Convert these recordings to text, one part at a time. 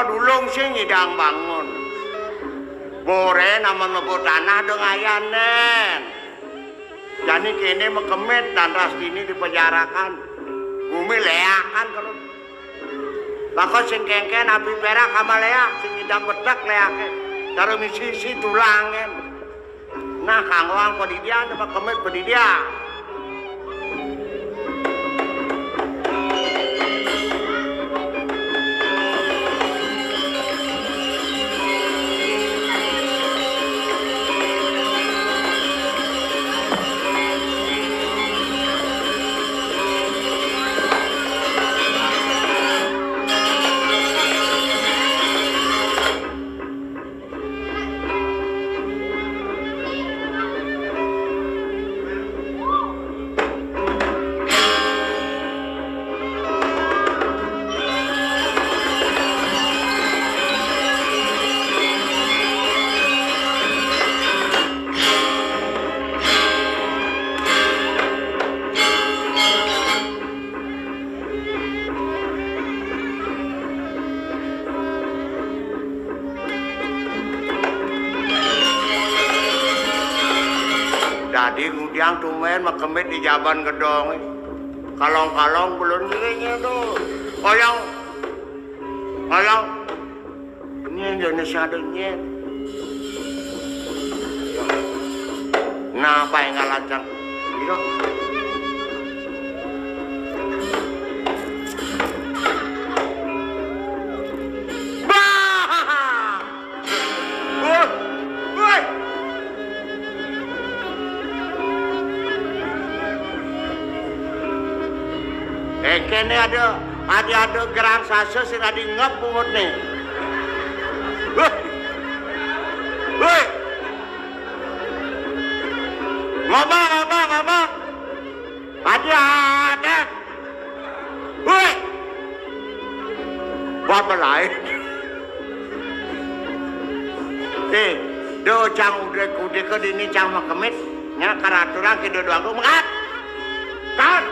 dulung sing ngidang bangun. Bore nama mebut tanah dong ayanen. Jadi kini mekemit dan Rastini dipenjarakan. Bumi leakan kalau. Bakal sing kengken api perak sama leak, sing ngidang bedak leake. Taruh misi tulangen. Nah kangwang pedidian sama kemit pedidian. Jadi kemudian tumen makemit di jaban gedong. Kalong-kalong belum dirinya tuh. Koyong. Ini Indonesia adanya. Nah, apa yang ngalancang? Gitu. Kene ada gerang sase sing adi ngep pungut nih. Woi. Ngomong. Ada. Woi. Buat belai. Do cang udah ke dini cang makemit. Nya karaturan ke dua aku mengat. Kan.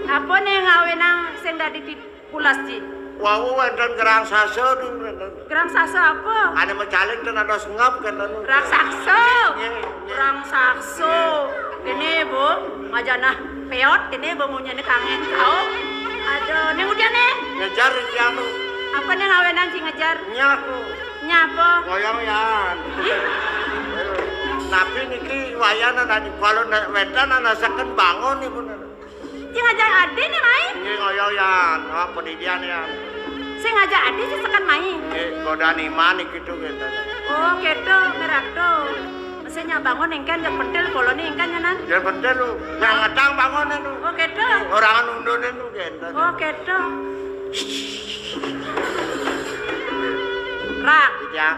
Apa nih ngawenang sing dadi pulas ji? Wau wonten gerang sase Gerang sase apa? Ane mecaling ten ada ngap kan anu. Gerang sakso. Gerang sakso. Ini Bu, ngajana peot ini bangunnya nih kangen kau. Aduh, nih udah nih. Ngejar iki anu. Apa nih ngawenan sing ngejar? Nyaku. Nyapa? Goyang yan. Tapi niki wayana nadi kalau wedan ana seken bangun ibu. Sing ngajak ade nih main? Nggih ngoyo yan, apa didian yan. Sing ngajak ade sih sekan main. Nggih godan iman iki gitu gitu. Oh, gitu, merak tuh. Mesinnya bangun engkan jak pentil koloni engkan nyanan. Ya pentil lu, yang ngetang bangun lu. Oh, gitu. Orang nundun lu gitu. Oh, gitu. Rak. Ya.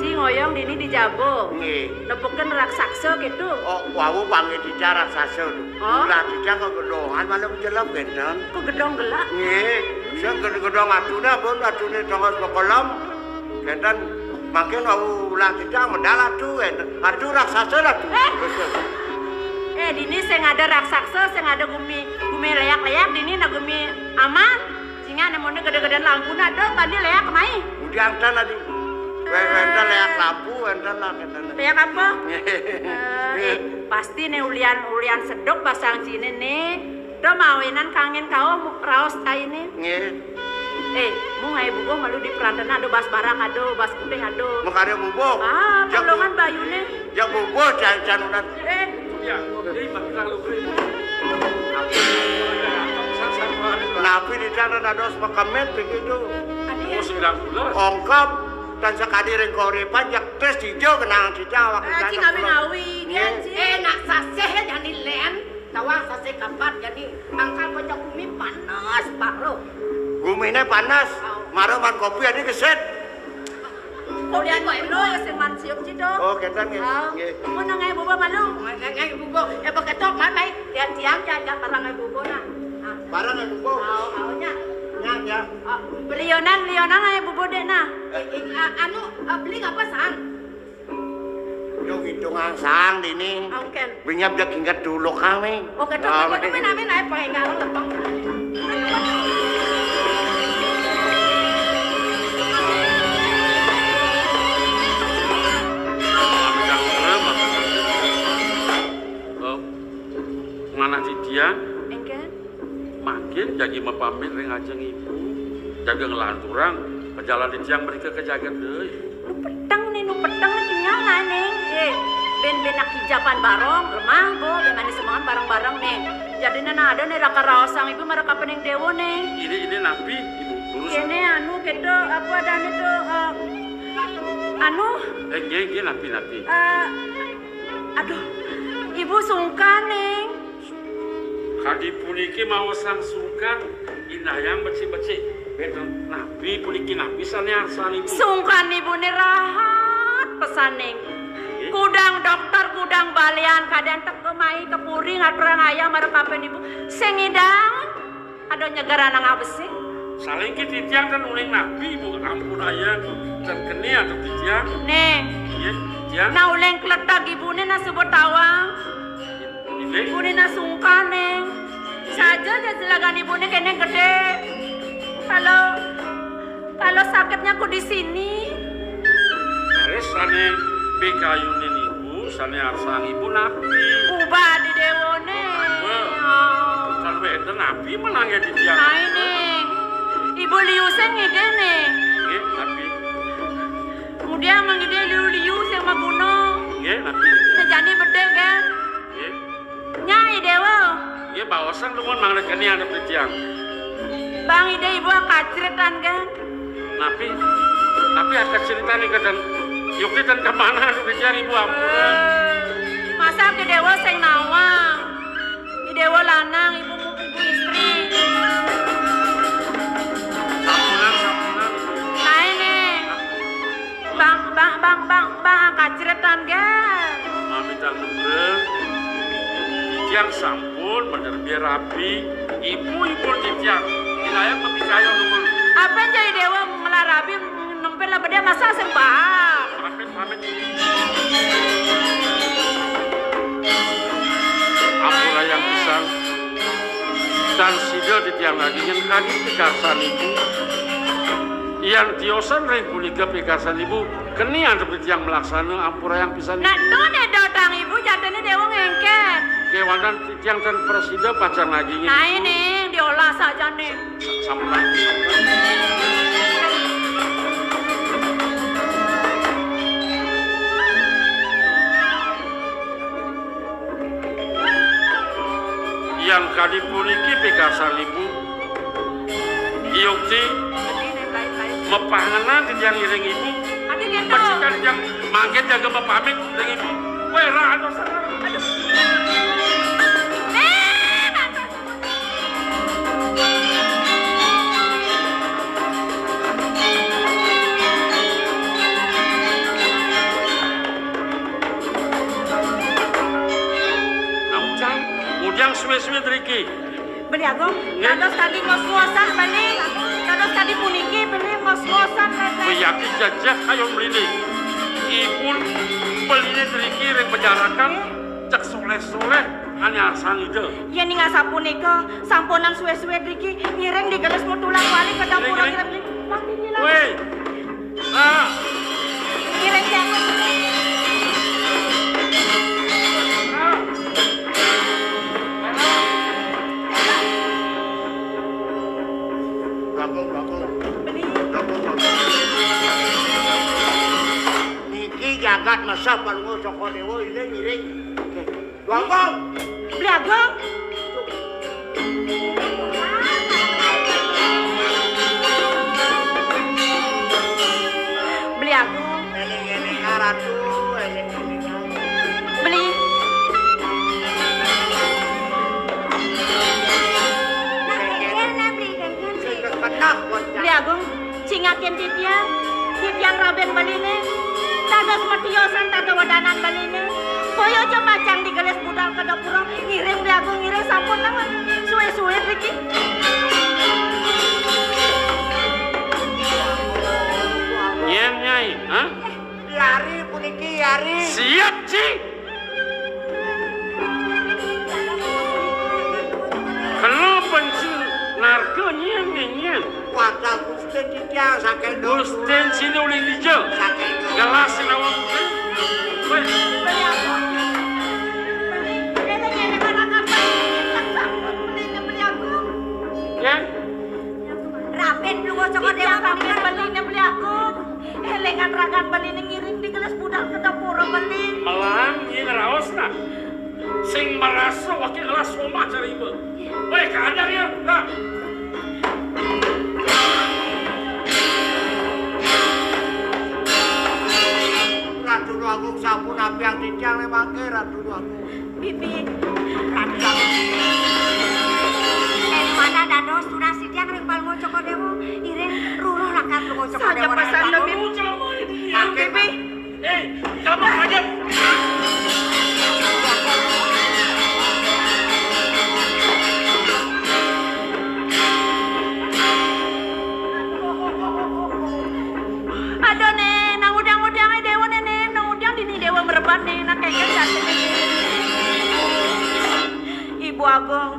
Ci ngoyong dini dijabo. Nggih. Nepukeun raksasa gitu. Oh, wau panggil dicara sase. Oh. Lah dica kok gedongan malah jelek benten. Kok gedong gelak? Nggih. Sing gedong atuna pun atune tongos kolam. Benten makin wau ulah dica medal atuh enten. Atuh raksasa lah tuh. Dini sing ada raksasa, sing ada gumi leak-leak dini na gumi aman. Singa nemone gede-gedean lampuna do tadi leak mai. Udiang tan adi. Enten leak lampu enten lah enten. Leak apa? Pasti nih ulian sedok basang sini nih. Do mawinan kangen kau raos tai ini. Nggih. Mu ngai bubuh malu di perantana ado bas barang ado bas kuping ado. Makare bubuh. Tolongan bayune. Ya bubuh canunan. Ya, ini bakal lu. Napi di sana ada sepakamit begitu. Adik. Oh, 19. Ongkap dan sekali ring korepan jak tes dijo kenangan kita waktu Cing ngawi-ngawi kan Cing. Nak saseh jadi len, tawang saseh kapat jadi angkat pojok bumi panas baru. Bumine panas, maroman kopi ada keset. Kemudian dulu sing man siup cidok. Oh, kentan nggih. Nggih. Mun nang bubo malu. Ngai bubo, beketok mai tiang jajan barang ngai bubo na. Barang ya bubo. Aunya. Nya ya. Belionan ngai bubo dek nah. Anu beli apa sang? Yo hitungan sang dini. Angken. Binyap jak ingat dulu kami. Oh ketok itu men naik pakai ngalon lepang. Mana Didian Engken. makin jadi mepamit ring ajeng ibu jaga ngelanturang pejalan di tiang mereka kejaga deh. Nu petang nyala neng. Ben nak hijapan barong lemah bo ben manis semangat barang-barang neng. Jadi nana ada nih raka raosang ibu mereka pening dewo neng. Ini nabi ibu terus. Kene anu keto apa ada itu anu Nggih nabi. aduh ibu sungkan neng. Kadi puniki mau sang sungkan indah yang becik-becik. Beten nabi puniki nabi sanear ibu. Sungkan ibu nih rahat pesan neng. Kudang dokter, kudang balian, kadang tek kemai, kepuri, ngaturang ayam, marakapen ibu. Sengidang, ada nyegara nang abesi. Saling kita tiang dan uling nabi ibu ampun ayah dan keni atau tiang. Neng, Iya tiang. na uleng kletak ibu nih na sebut tawang. Ini Ibu nih na sungkan neng. Saja aja silakan ibu nih kene gede. Kalau sakitnya aku di sini. Terus sane pikayunin ibu, sane arsang ibu nabi. Ubah di dewone. Kalau itu nabi menangnya di tiang. Nah ini, ibu liusen ngide nih. Iya nabi. Kemudian mengide liu sing magunong. Iya nabi. Nejani bede kan? Iya. Nyai dewa. Iya bawasan lu mau mangan keni ada di tiang. Bang ide ibu kacretan kan? Tapi akan cerita nih kadang Yuk dan kemana lu kejar ibu ampun. Masa ke dewa sing nawang. Di dewa lanang ibu istri. Sampunan. Nah ini. Bang kacretan kan? Mami dan bener. Tiang sampun bener biar rapi. Ibu di tiang. Wilayah pemikayo nunggu. Apa yang jadi dewa melarabi nempel lah beda masa sembah. Pamit. Ampun yang pisang. Dan sidel di tiang lagi yang kaki pikasan ibu. Yang tiosan ring punika pikasan ibu. Keni antep di tiang melaksana ampura yang pisang. Nah itu deh datang ibu jatuhnya dewa ngengket. Kewanan tiang dan presiden pacar lagi. Nah ini diolah saja nih. Sampai. Yang kali puniki pikasan ibu Iyukti mepanganan di tiang iring ibu Adi gitu. majikan yang mangket jaga mepamit dengan ibu wera atau sana Ujang suwe-suwe Riki. Beli aku, kados tadi ngos-ngosan beli, kados tadi puniki beli ngos-ngosan beli. Beyaki jajah ayo melini. Ibun belini Riki rek penjarakan cek soleh-soleh hanya sang ide. Ya nih ngasa punika, samponan suwe-suwe Riki nyireng di gelas mau tulang wali ke dapur Nyireng. kira beli. Weh, ah, Nyireng jangan. Niki jagat masa palungo soko dewo ini ngiring. Bangkong. Beli aku. Beli makin titiang raben baline. Dados matiosan tada wadanan baline. Koyo aja macang digeles budal ke dapur ngiring di aku ngiring sampun nang suwe-suwe iki. Nyen Nyai, hah? Yari puniki yari. Siap, Ci. Kenapa Ci narko nyen nyen? Wadah Gusti titiang saking Gusten sini ulin dijo. saking Gelas nawang. Wes. Ya. Raben lu cocok dewa raben baline beli aku. Helengan ragan baline ngiring di gelas budal ke dapur baline. Malang yin raosna. Sing merasa wakil gelas omah cari ibu. Weh, kadang ya. Nah. Ratu Agung sampun apiang titiang le mangke Ratu Agung. Bibi, mana dados tunas sidiang ring bal ngocok dewo iring ruruh lakat lu ngocok saja dewo pesan lo Bibi. Bibi, Kamu aja. aduh nih, nang udang-udangnya dewa nih, nang udang dini dewa merebat nih, nak kengken jatuh nih. Ibu Agung,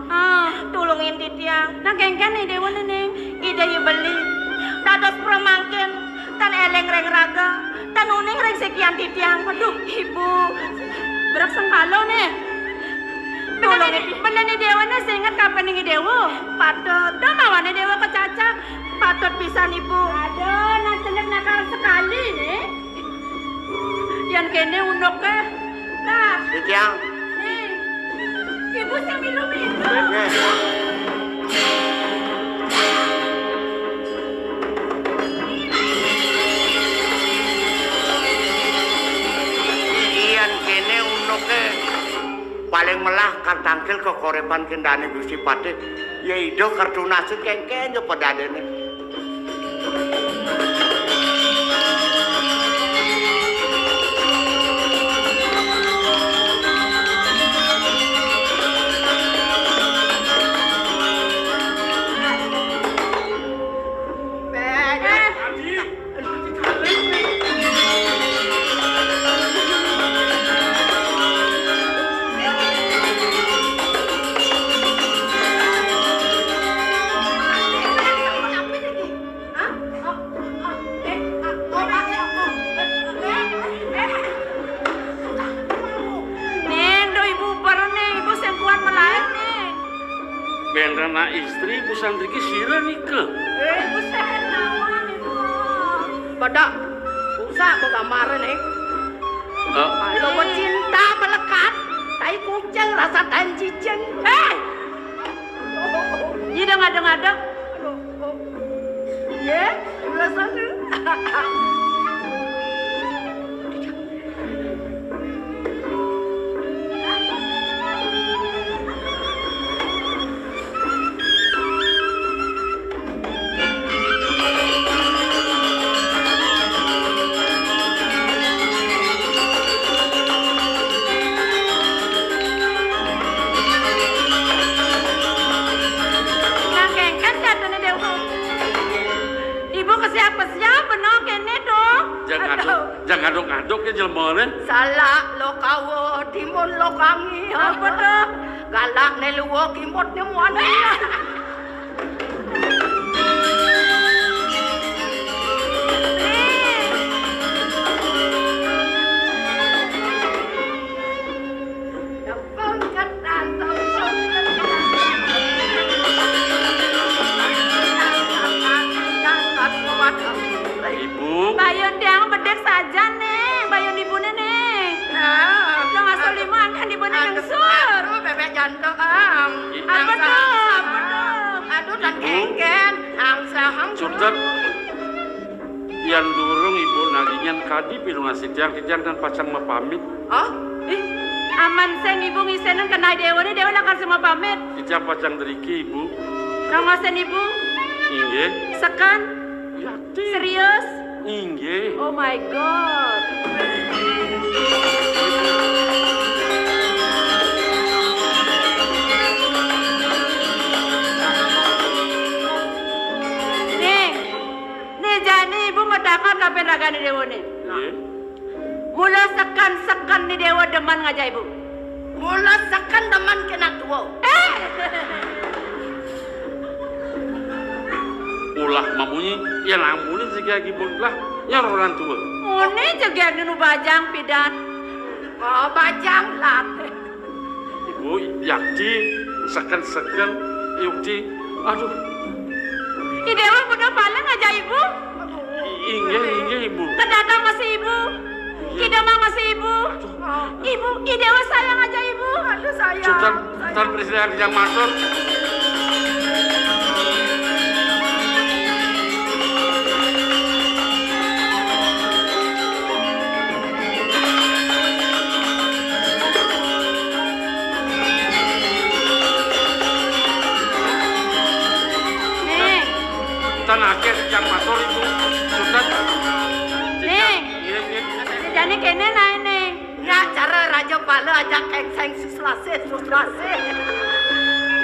tulungin titiang, nang kengken nih dewa nih, ide yu beli, dados peremangkin, tan eleng reng raga, tan uning reng sekian titiang, aduh ibu, berak sengkalo nih. Bener nih dewa nih, seingat kapan nih dewa, patut, dah mawane dewa kecaca, patut pisan ibu. Aduh, nacenek nakal sekali nih. Yang kene undok ke, nah, Titiang. nih, ibu sambil minum. Iyan kene unoke paling melah kartangkil kekorepan kendane Gusti Patih. Ya ido kartu nasib kengken yo pedadene. Bendana istri Bu Santriki sira nikah. Buset, naon ibu. Badak, usah aku gambaran nih. Kalau cinta melekat, tai kucing rasa tai cicing. Ini ngada-ngada. Ya, rasanya. Jangan ngaduk-ngaduk ya jelmane. Salah lo kawo timun lo kangi. Apa tuh? Galak ne luwo kimot ne muane. Ibu. Bayun tiang bedek saja nih, bayun ibu nih. Jangan asal liman kan ibu yang sur. Aduh bebek jantung. Apa tuh? Aduh dan kengken. Ang Sultan. Yang durung ibu nagingan kadi pilu ngasih tiang dan pacang mapamit. Oh? Aman seng ibu ngisenan kena dewa nih, dewa lakar semua pamit. Tiang pacang deriki ibu. Nongosen ibu, Inge. sekan. Yakti. Serius? Inggih. Oh my god. Nih jani ibu medakap kapan ragani dewa nih. Nggih. Mula sekan nih dewa deman ngajak ibu. Mula sekan teman kena tua. Ulah mamunyi ya namuni jika gibun lah nyaroran tua. Ini jegak nu bajang pidan. Oh, bajang lat. Ibu Yakti seken Yukti. Aduh. I dewa udah paling ngajak ibu. Inggih ibu. Kedatang masih ibu. Kidamang masih ibu. Ibu, i dewa sayang aja ibu. Aduh sayang. Sultan Presiden yang masuk. Tan akhir yang masuk ibu. Sultan. Nih. Jadi kene naik nih. Ya cara Raja Pala ajak kengseng suslase.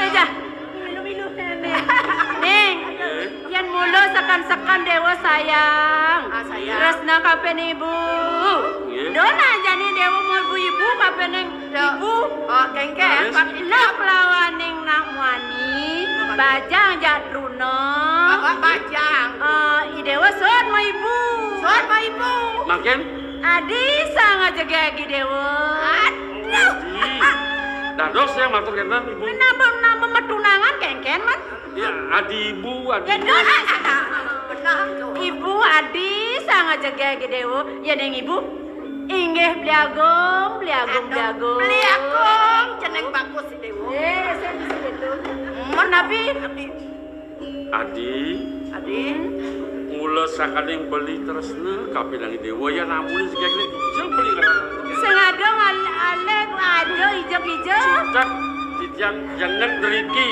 Neja. Milu nih. Yang mulu sekan dewa sayang. Ah, sayang. Resna kapen ibu. Dona jani dewa mau ibu kapen ibu. Oh, kengke. Nak lawaning nak wani. Bajang jadruna. Bajang. I dewa sod mau ibu. Sod mau ibu. Makin. Adi sangat jegagi dewa. Aduh. Dados yang matur kena ibu. Nama metunangan kengken man. Ya adi ibu adi. Ya dona. Benar tuh. Ibu Adi sangat jegagi dewa. Ya neng ibu. Inggih beliagong. Beliagong. Jeneng bagus si dewa. Saya bisa gitu. Nabi. Adi. Mula sakaling beli tresna kapilang dewa ya namun segini jeng beli sengadong alek ajo ijo cak titiang jangan deriki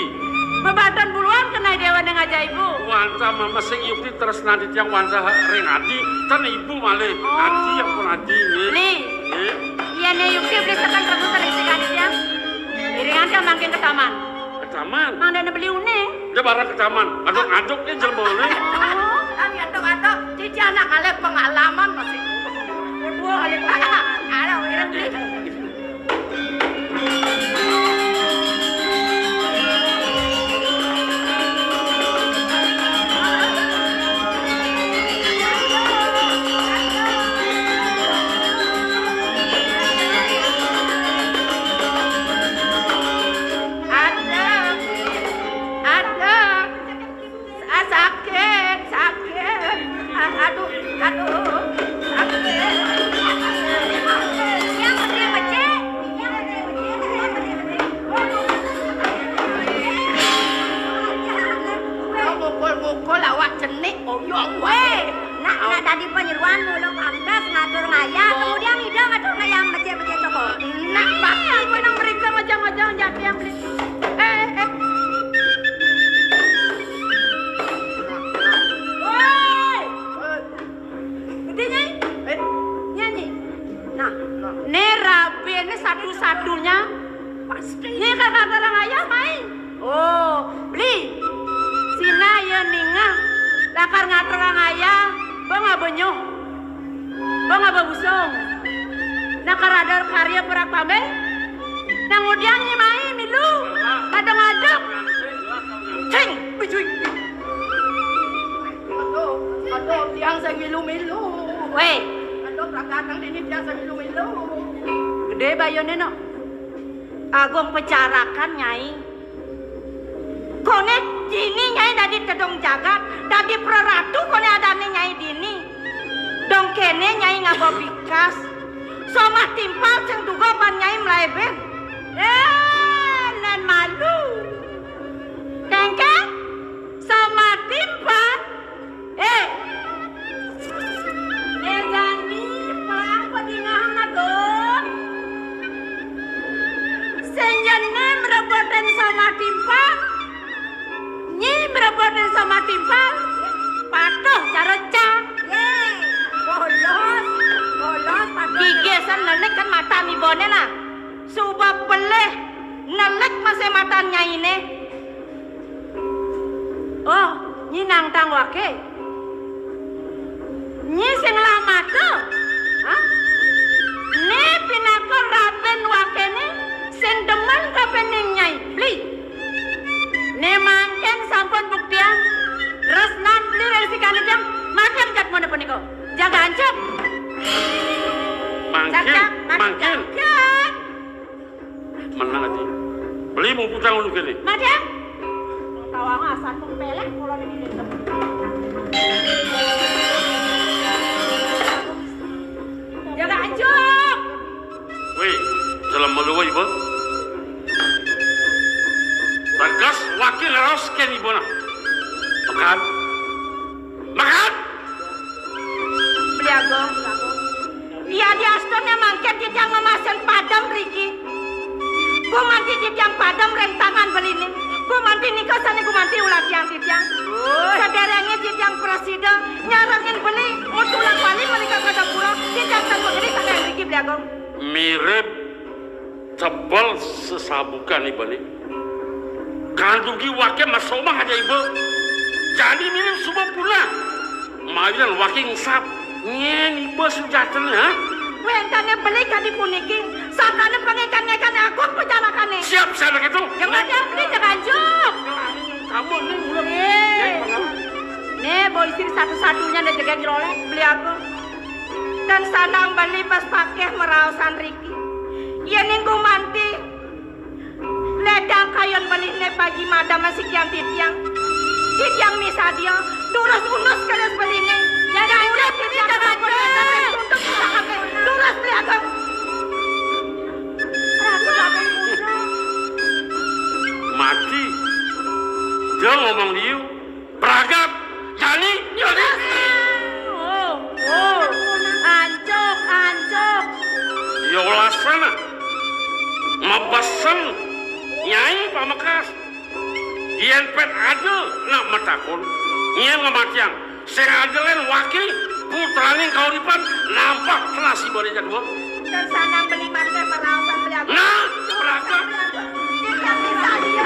membatan buluan kena dewa dengan ibu wanca mama sing yukti tresna titiang wanca ring adi tan ibu malih adi yang pun adi li iya ne yukti beli tekan terus terisi kan dia iringan dia makin ke taman mana beli uning dia barang ke taman aduk-aduknya jelmone Aduk-aduk, cici anak kalian pengalaman masih. Berdua kali pengalaman. Ada, ireng beli. Gede bayone no. Agong pecarakan nyai. Kone dini nyai dadi tedong jagat, dadi praratu kone adane nyai dini. Dong kene nyai ngabo bikas. Somah timpal sing duga pan nyai mlaeben. Nen malu. Kengke? Somah timpal. Jani pelang pedingahan adon. Senjane merepoten sama timpal. Nyi merepoten sama timpal. Patuh ibone lah. Subab beleh nelek masih matanya ini. Oh, nyi nang tang wake. Nyi sing lama tuh. Hah? Ni pinakon raben wake ni sing demen kapening nyai beli. Ni mangken sampun buktian. Resnan beli resikan jam makan kat mana puniko. Jaga ancep. Mangkin. Menang aja. Beli mau putang ulu gini. Madam. Tawang asan pun pelek kalau ini dendam. Jaga ancep. Wih, jalan meluai ibu. Bagas wakil ros ken ibu nak. Makan. Beliago. Iya di astonnya mangken jejang memasen padam Riki. Gue manti jejang padam rentangan belini. Gue manti nikasane gue manti ulah jejang. Sadaranya jejang presiden nyarangin beli mutulang bali mereka kada pulang jejang tanpa gede sana Riki beliago. Mirip tebal sesabukan ibu ni. Kandungi wakil masomah aja ibu. Jadi mirip semua pula. Marian wakil sap. Nyen ibu sujatnya. Wentane beli kadi puniki. Sakane pengekan-ngekan aku penjalakane. Siap sana gitu. Yang ada beli jangan juk. Kamu ni udah. Nih boy istri satu-satunya nih jaga nyeroleh beli aku. Dan sanang beli pas pakai merausan Riki. Iya ninggu manti. Ledang kayon beli nih pagi madam masih kian titiang. Titiang misadio. Durus unus kalian beli nih. Jaga urep titiang jangan untuk durus beli aku. Mati. Dia ngomong dia. Peragap. Jadi. Ancok. Ya Allah sana. Mabasan. Nyai pamakas. Ian pet ada nak matakun. Ian ngamatiang. Sing adelen wakil. Putraning kauripan. Nampak kelasi boleh jadwal. Dan sanang beli marga merausan beli aku. Nah. Peragap. Titiang misadio.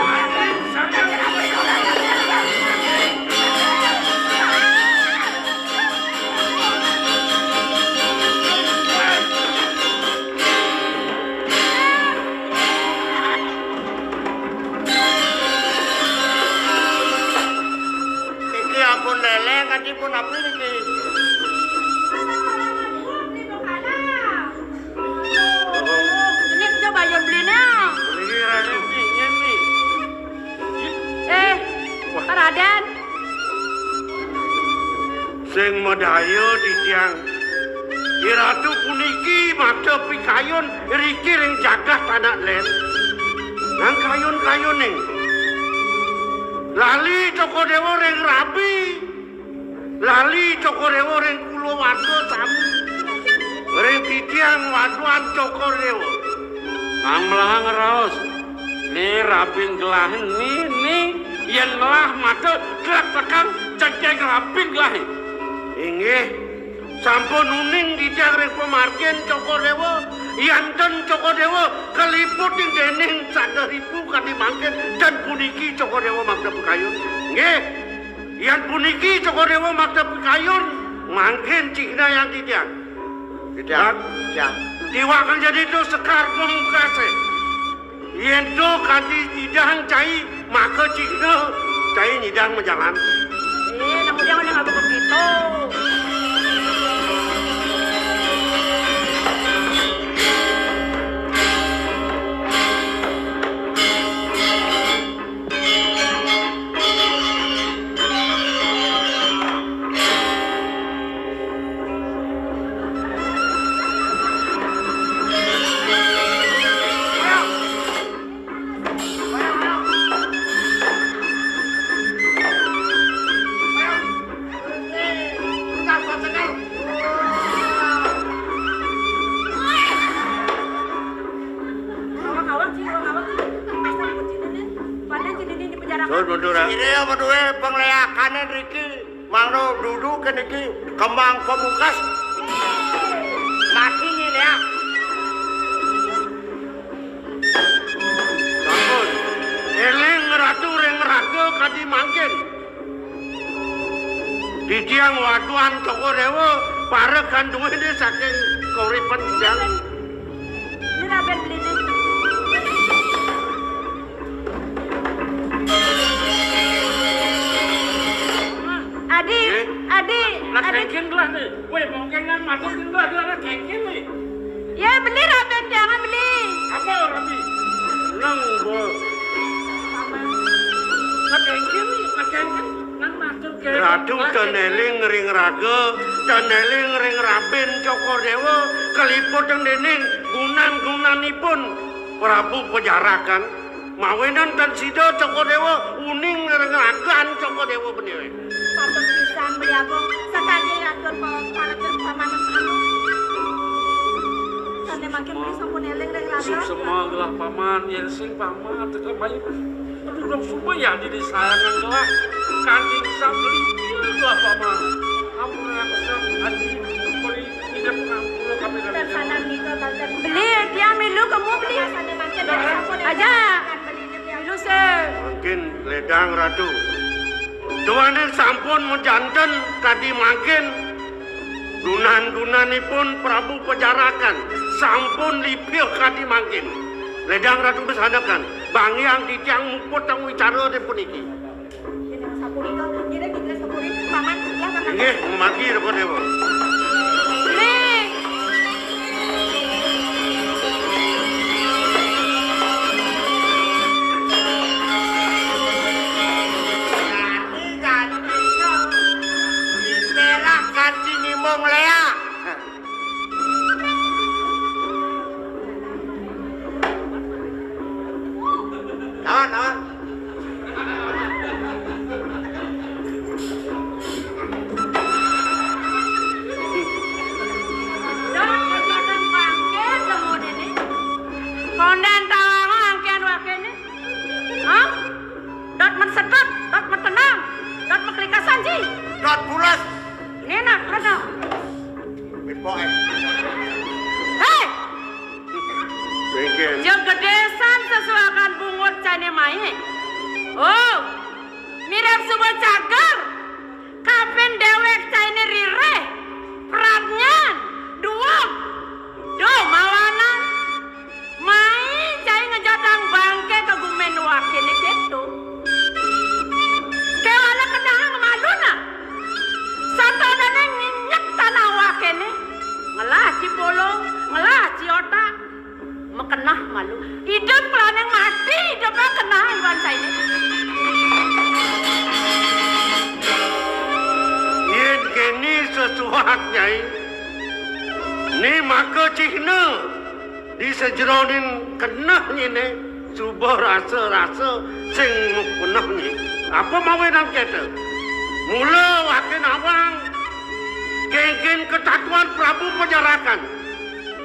Iki ampun lele kan dipun apa niki? Ini coba yang belinya. Ini rasa ni. Pak Raden. Sing medaya titiang. Iratu puniki mata pikayon Riki ring jagat anak len. Nang kayon-kayon ning. Lali Cokodewo ring rabi. Lali Cokodewo ring kulawarga sami. Ring titiang waduan Cokodewo. Ang melahang raos. Ni rabin gelahin ni yen melah mata gelak tekang cengkeng rabin gelahin. Inggih. Sampun uning titiang ring pemargen Cokodewo. Yanten Cokodewo keliput ing dening saderibu kali mangken dan puniki Cokodewo magda pekayun. Nggih. Yan puniki Cokodewo magda pekayun mangken cikna yang titiang. Tidak. Ya. Diwakil jadi itu sekar pemukase. Yen to kati tidang cai maka cikna cai nidang menjalan. Namun jangan yang agak begitu. Ini apa duwe pengleakane Riki. Mangno duduk niki kembang pemukas. Mati nih ya. Di tiang waduan toko dewa parekan duit dia saking koripan tiang. Ini Raben beli nih. Adi. Nak kengkin lah nih. Weh mau kengan masukin lah kengkin nih. Ya beli Raben, jangan beli. Apa Rabi? Nang bol. Nak kengkin nih, nang matur ke. Ratu teneling ring raga, teneling ring Raben Coko Dewa keliput yang dening gunan-gunanipun Prabu Pejarakan. Mawenan tan sida Coko Dewa uning ring ragan Coko Dewa bener. Patut pisan beli aku sakali atur para pamanan kamu. Sane makin beli sampun eleng reng laga. Semangat paman, yen sing paman teka bayi. Aduh dong semua ya di sayangan gelak. Kanjeng sang lipil lah paman. Ampun aku sang adi beri hidup ngampul kami Sana mika baca Beli, dia milu kamu beli. sane makin beli sampun Aja. Milu se. Mungkin ledang ratu. Tuane sampun menjanten tadi makin gunan-gunanipun Prabu Pejarakan sampun lipil kadi makin. Ledang ratu besanakan bangyang titiang muput tang wicara dipun iki. sapuri to kira kita sapuri paman ya paman. Nggih, mati Coko Dewa. Beli. Mong Lea. Naon. Kondan tawa angkian wakene. Hah? Dot men sedot, dot men tenang, dot men kelikasan ji. Dot bulas. Nena, rada. Pipoke. Hei, Mungkin jeung gedesan sesuakan bungut cane mae. Oh, mirip subul cager. Kapen dewek cane rire. Pradnyan, duok. Duh, mawanan. Mai cai ngejadang bangke kegumen wakene gitu. Kewala kenang maluna. Satu ada minyak tanah wakene. Ngelah cibolong, ngelah ciota. Mekenah malu. Hidup pelaneng mati, hidupnya kenah iwan saya ini. yen kini sesuat nyai. Ni maka cihna di sejeronin kenah nyine subah rasa-rasa sing mukunah ni. Apa mawe nang kata? Mula wakin awang kengkin ketatuan Prabu Pejarakan.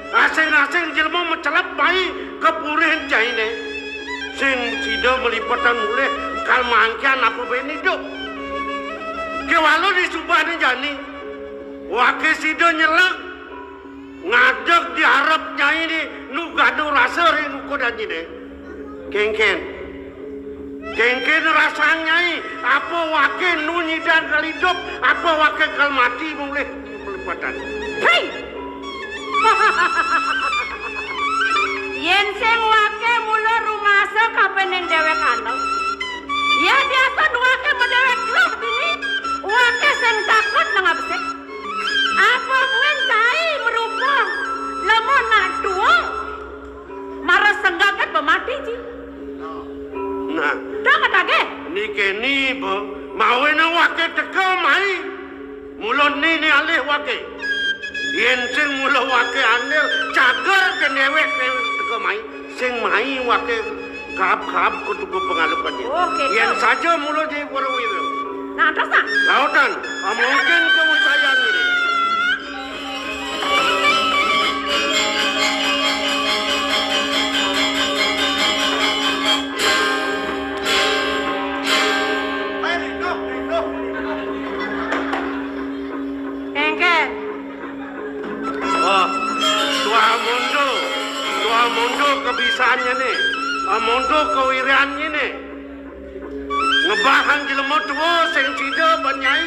Asing-asing jelma mencelap bayi kepurihan jaine. Sing sida melipatan mulai kal mangkian apa beni duk. Kewalo di subah ni jani. Wakil sida nyelak ngadek diharap nyai ni nu gaduh rasa ring ukodan ni. Kengken rasa nyai apa wakil nu nyidan kal hidup apa wakil kal mati mulai melipatan. Hei! Yen sing wake mula rumasa kapeneng dewek andel. Ya biasa wake medewek loh ini. Wake sing takut nangabsek. Apa mungkin cai merupang. Lemon nak dua. Marah senggakat pemati ji. Nah, Dah kata ge. ni keni mawe na wake teka mai. Mulon ni alih wake. Yen sing mula wake anil cager ke newek teka mai. Sing mai wake kap kutuku pengalukannya. Oke, Yen kau. saja mula jadi warawiri. Nah, terus tak? Lautan, mungkin kamu sayang ini. Engke. Oh, tua mundo kebisaannya nih, mundo kewiriannya nih. Ngebahang jelema tua sing sida banyai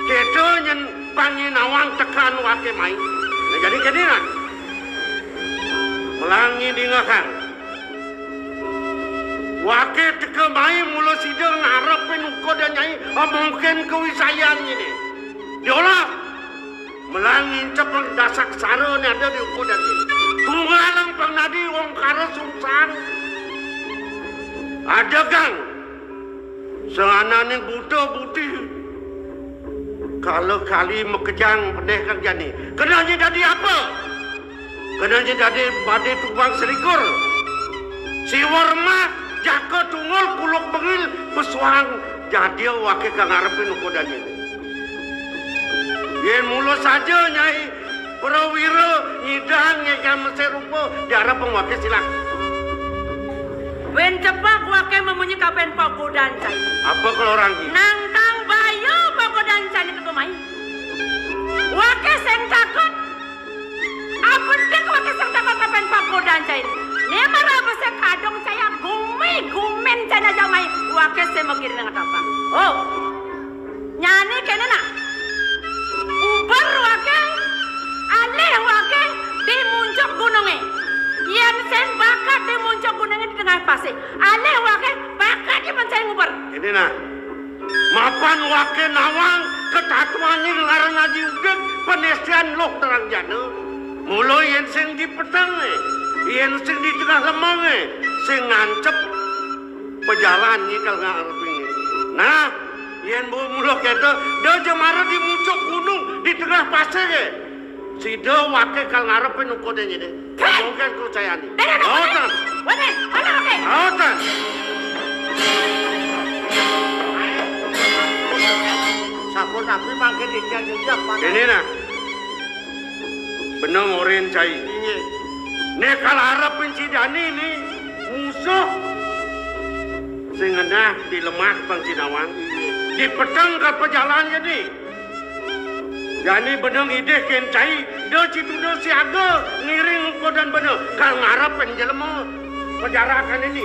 Kedo nyen panginawang tekan wake mai. Nah jadi kedina. Melangi dingahang. Wake teke mai mula sidang ngarepin uko dan nyai mungkin kewisayan ini. Diolah melangi cepeng dasak sara ni ada di uko dan ini. Tunggalang pengnadi wong karo sungsang. Ada gang. Seanane buta putih. Kalau kali mekejang pendek kang jani. Kenanya jadi apa? Kenanya jadi badai tubang selikur. Si warma jaka tungol kuluk bengil pesuang jadi wakil kang ngarepin ukodan ini. Yen mula saja nyai Prawira nyidang ngekam meserupo diarap pengwakil silak. Ben cepak wake memunyi kapen pagodan cai. Apa kalau orang ini? Nangkang bayu pagodan cai itu kemai. Wake seng takut. Apa dek wake seng takut kapen pagodan cai. Ni marah se kadong saya gumen cai aja mai. Wake se mengir dengan apa? Oh, nyani kena nak. Ubar wake, aleh wake di muncak gunungnya. Yang sen bakat di muncak gunungnya di tengah pasir. Aleh wake bakat di mencari ngubar. Ini nah, mapan wake nawang ketatuannya ngarang ngaji uget penesian loh terang jana. Mula yang sing di petang yang sing di tengah lemang sing ngancep pejalan ni kalau ngarep ini. Nah, yang mula kata dah jemara di muncak gunung di tengah pasir si dah wake kalau ngarepin ukodenya deh. Mungkin ku saya ni. Otan. Wanen, mana wake? Otan. Sakur tapi makin dijak-jak pada. Ini nak. Benang oren cai. Iya. Nek kalau harapin si Dani ni musuh. Sengenah di lemah bang Sinawang. Di petang ke perjalanannya ni. Jadi benang ide ken cai. Dia citu dia siaga ngiring uko dan benang. Kalau ngarapin jelema penjarakan ini.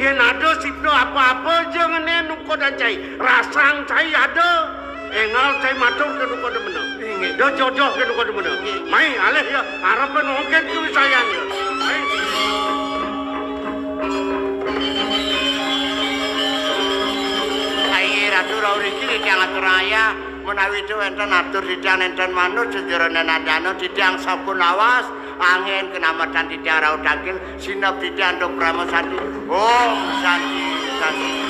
Ia ada sipno apa-apa jangan uko dan cai. Rasang cai ada. Engal cai matur ke uko dan benang. Dia jodoh ke uko dan benang. Mai alih ya harapan mungkin tu sayangnya. Mai. Ai ratu rauriki di tiang aturaya menawi itu enten atur di tiang enten manut sejerone nadano di tiang sabun lawas angin kenamatan di tiang raudakil sinap di tiang dok pramosati. Oh santi santi.